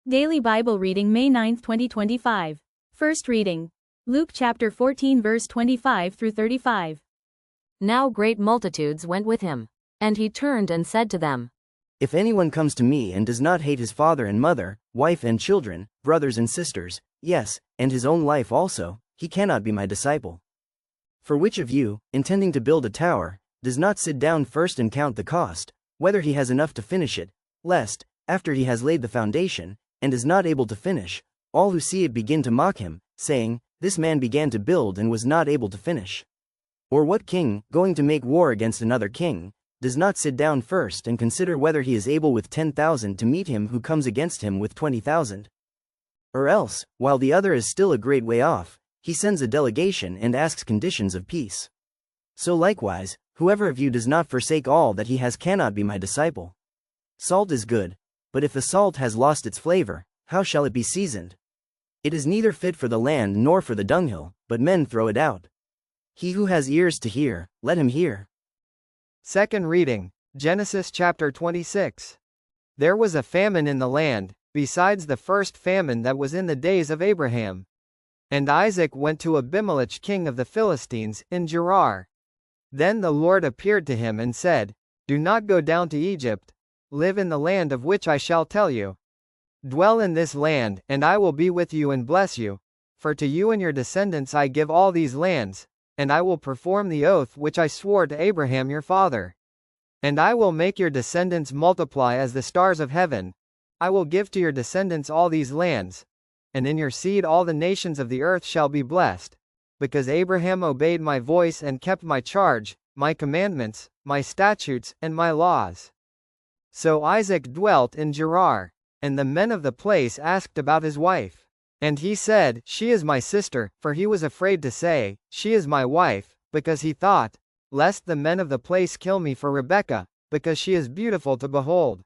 Daily Bible Reading May 9, 2025. First reading. Luke chapter 14 verse 25 through 35. Now great multitudes went with him. And he turned and said to them, If anyone comes to me and does not hate his father and mother, wife and children, brothers and sisters, yes, and his own life also, he cannot be my disciple. For which of you, intending to build a tower, does not sit down first and count the cost, whether he has enough to finish it, lest, after he has laid the foundation, and is not able to finish, all who see it begin to mock him, saying, This man began to build and was not able to finish? Or what king, going to make war against another king, does not sit down first and consider whether he is able with 10,000 to meet him who comes against him with 20,000? Or else, while the other is still a great way off, he sends a delegation and asks conditions of peace. So likewise, whoever of you does not forsake all that he has cannot be my disciple. Salt is good, but if the salt has lost its flavor, how shall it be seasoned? It is neither fit for the land nor for the dunghill, but men throw it out. He who has ears to hear, let him hear. Second reading, Genesis chapter 26. There was a famine in the land, besides the first famine that was in the days of Abraham. And Isaac went to Abimelech king of the Philistines, in Gerar. Then the Lord appeared to him and said, Do not go down to Egypt. Live in the land of which I shall tell you. Dwell in this land, and I will be with you and bless you. For to you and your descendants I give all these lands, and I will perform the oath which I swore to Abraham your father. And I will make your descendants multiply as the stars of heaven. I will give to your descendants all these lands, and in your seed all the nations of the earth shall be blessed, because Abraham obeyed my voice and kept my charge, my commandments, my statutes, and my laws. So Isaac dwelt in Gerar, and the men of the place asked about his wife. And he said, She is my sister, for he was afraid to say, She is my wife, because he thought, Lest the men of the place kill me for Rebekah, because she is beautiful to behold.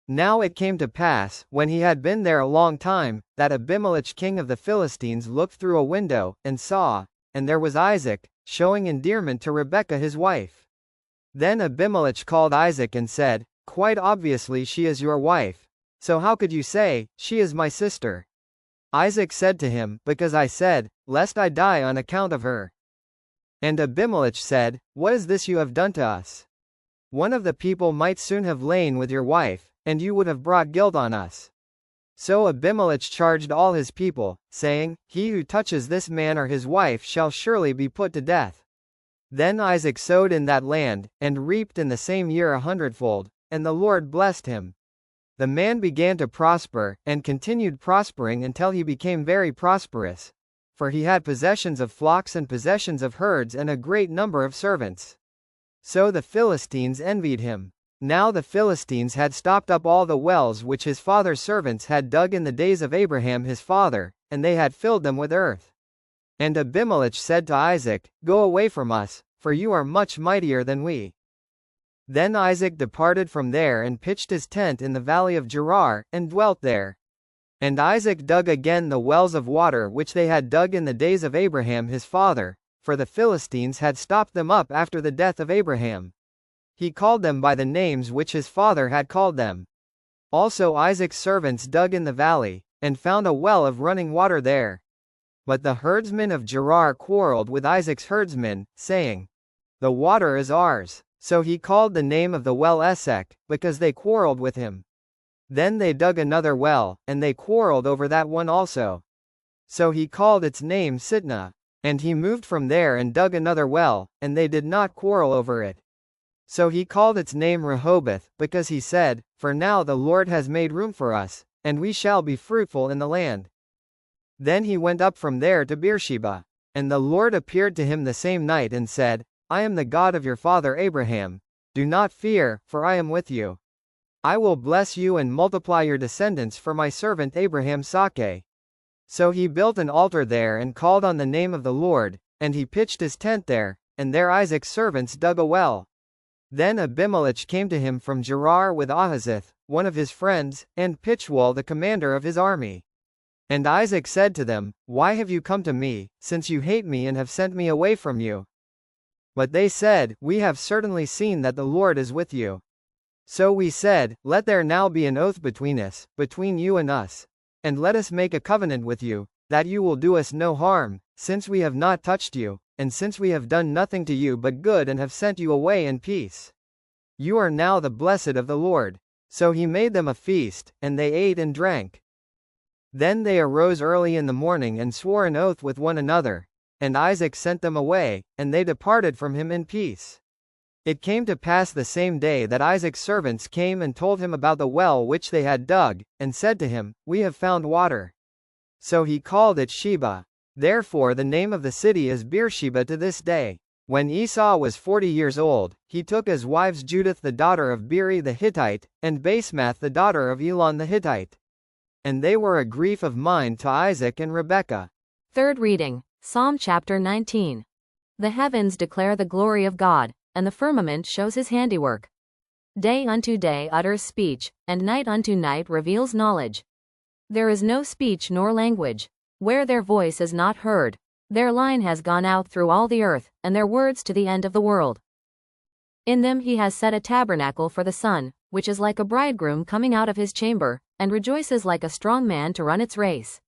Now it came to pass, when he had been there a long time, that Abimelech king of the Philistines looked through a window, and saw, and there was Isaac, showing endearment to Rebekah his wife. Then Abimelech called Isaac and said, Quite obviously she is your wife. So how could you say, She is my sister? Isaac said to him, Because I said, Lest I die on account of her. And Abimelech said, What is this you have done to us? One of the people might soon have lain with your wife, and you would have brought guilt on us. So Abimelech charged all his people, saying, He who touches this man or his wife shall surely be put to death. Then Isaac sowed in that land, and reaped in the same year 100-fold, and the Lord blessed him. The man began to prosper, and continued prospering until he became very prosperous, for he had possessions of flocks and possessions of herds and a great number of servants. So the Philistines envied him. Now the Philistines had stopped up all the wells which his father's servants had dug in the days of Abraham his father, and they had filled them with earth. And Abimelech said to Isaac, Go away from us, for you are much mightier than we. Then Isaac departed from there and pitched his tent in the valley of Gerar, and dwelt there. And Isaac dug again the wells of water which they had dug in the days of Abraham his father, for the Philistines had stopped them up after the death of Abraham. He called them by the names which his father had called them. Also Isaac's servants dug in the valley, and found a well of running water there. But the herdsmen of Gerar quarreled with Isaac's herdsmen, saying, The water is ours. So he called the name of the well Esek, because they quarreled with him. Then they dug another well, and they quarreled over that one also. So he called its name Sitnah. And he moved from there and dug another well, and they did not quarrel over it. So he called its name Rehoboth, because he said, For now the Lord has made room for us, and we shall be fruitful in the land. Then he went up from there to Beersheba. And the Lord appeared to him the same night and said, I am the God of your father Abraham. Do not fear, for I am with you. I will bless you and multiply your descendants for my servant Abraham's sake. So he built an altar there and called on the name of the Lord, and he pitched his tent there, and there Isaac's servants dug a well. Then Abimelech came to him from Gerar with Ahazith, one of his friends, and Pichwal the commander of his army. And Isaac said to them, Why have you come to me, since you hate me and have sent me away from you? But they said, We have certainly seen that the Lord is with you. So we said, Let there now be an oath between us, between you and us, and let us make a covenant with you, that you will do us no harm, since we have not touched you, and since we have done nothing to you but good and have sent you away in peace. You are now the blessed of the Lord. So he made them a feast, and they ate and drank. Then they arose early in the morning and swore an oath with one another, and Isaac sent them away, and they departed from him in peace. It came to pass the same day that Isaac's servants came and told him about the well which they had dug, and said to him, We have found water. So he called it Sheba. Therefore the name of the city is Beersheba to this day. When Esau was 40 years old, he took as wives Judith the daughter of Beeri the Hittite, and Basemath the daughter of Elon the Hittite. And they were a grief of mind to Isaac and Rebekah. Third reading, Psalm chapter 19. The heavens declare the glory of God, and the firmament shows his handiwork. Day unto day utters speech, and night unto night reveals knowledge. There is no speech nor language, where their voice is not heard. Their line has gone out through all the earth, and their words to the end of the world. In them he has set a tabernacle for the sun, which is like a bridegroom coming out of his chamber, and rejoices like a strong man to run its race.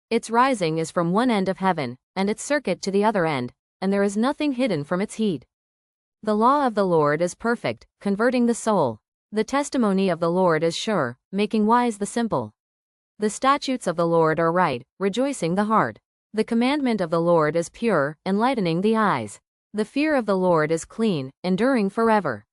Its rising is from one end of heaven, and its circuit to the other end, and there is nothing hidden from its heat. The law of the Lord is perfect, converting the soul. The testimony of the Lord is sure, making wise the simple. The statutes of the Lord are right, rejoicing the heart. The commandment of the Lord is pure, enlightening the eyes. The fear of the Lord is clean, enduring forever.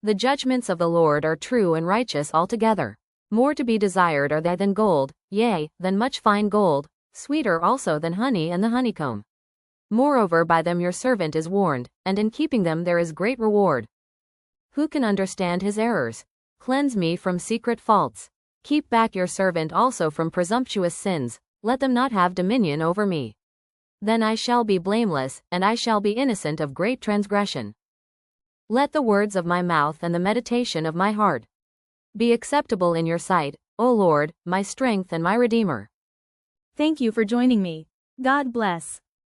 The judgments of the Lord are true and righteous altogether. More to be desired are they than gold, yea, than much fine gold, sweeter also than honey and the honeycomb. Moreover by them your servant is warned, and in keeping them there is great reward. Who can understand his errors? Cleanse me from secret faults. Keep back your servant also from presumptuous sins. Let them not have dominion over me. Then I shall be blameless, and I shall be innocent of great transgression. Let the words of my mouth and the meditation of my heart be acceptable in your sight, O Lord, my strength and my Redeemer. Thank you for joining me. God bless.